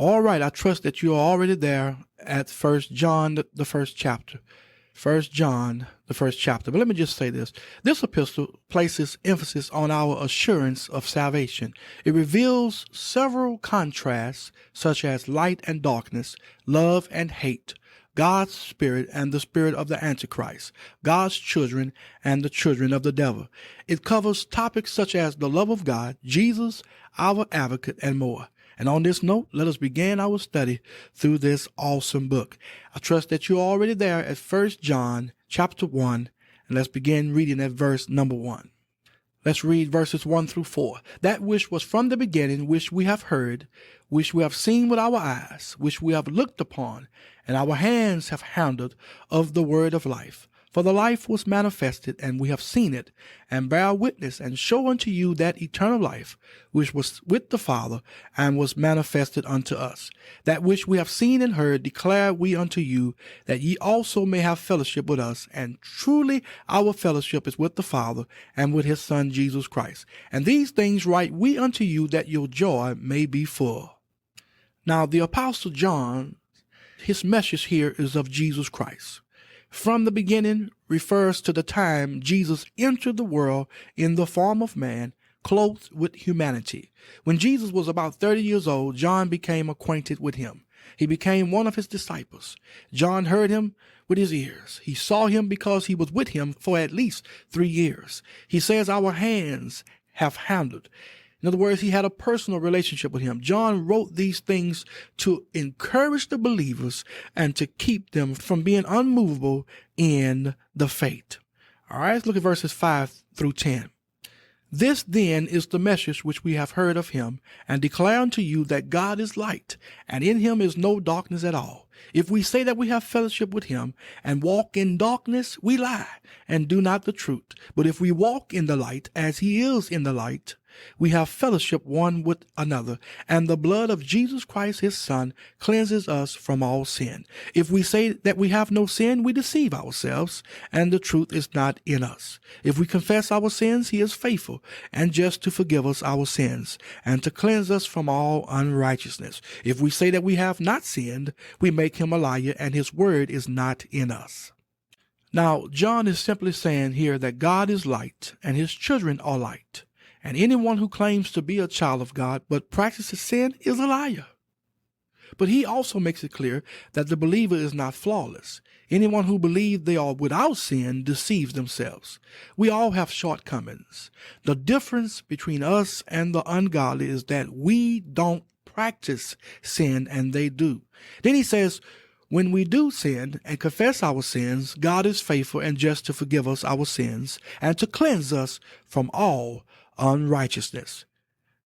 All right, I trust that you are already there at First John, the first chapter. First John, the first chapter. But let me just say this. This epistle places emphasis on our assurance of salvation. It reveals several contrasts, such as light and darkness, love and hate, God's spirit and the spirit of the Antichrist, God's children and the children of the devil. It covers topics such as the love of God, Jesus, our advocate, and more. And on this note, let us begin our study through this awesome book. I trust that you're already there at 1 John chapter 1, and let's begin reading at verse number 1. Let's read verses 1 through 4. That which was from the beginning, which we have heard, which we have seen with our eyes, which we have looked upon, and our hands have handled of the word of life. For the life was manifested, and we have seen it, and bear witness, and show unto you that eternal life, which was with the Father, and was manifested unto us. That which we have seen and heard declare we unto you, that ye also may have fellowship with us. And truly our fellowship is with the Father, and with his Son Jesus Christ. And these things write we unto you, that your joy may be full. Now the Apostle John, his message here is of Jesus Christ. From the beginning refers to the time Jesus entered the world in the form of man, clothed with humanity. When Jesus was about 30 years old, John became acquainted with him. He became one of his disciples. John heard him with his ears. He saw him because he was with him for at least 3 years. He says our hands have handled. In other words, he had a personal relationship with him. John wrote these things to encourage the believers and to keep them from being unmovable in the faith. All right, let's look at verses 5 through 10. This then is the message which we have heard of him, and declare unto you that God is light, and in him is no darkness at all. If we say that we have fellowship with him and walk in darkness, we lie and do not the truth. But if we walk in the light as he is in the light, we have fellowship one with another, and the blood of Jesus Christ, his Son, cleanses us from all sin. If we say that we have no sin, we deceive ourselves, and the truth is not in us. If we confess our sins, he is faithful and just to forgive us our sins, and to cleanse us from all unrighteousness. If we say that we have not sinned, we make him a liar, and his word is not in us. Now, John is simply saying here that God is light, and his children are light. And anyone who claims to be a child of God but practices sin is a liar. But he also makes it clear that the believer is not flawless. Anyone who believes they are without sin deceives themselves. We all have shortcomings. The difference between us and the ungodly is that we don't practice sin and they do. Then he says, when we do sin and confess our sins, God is faithful and just to forgive us our sins and to cleanse us from all unrighteousness.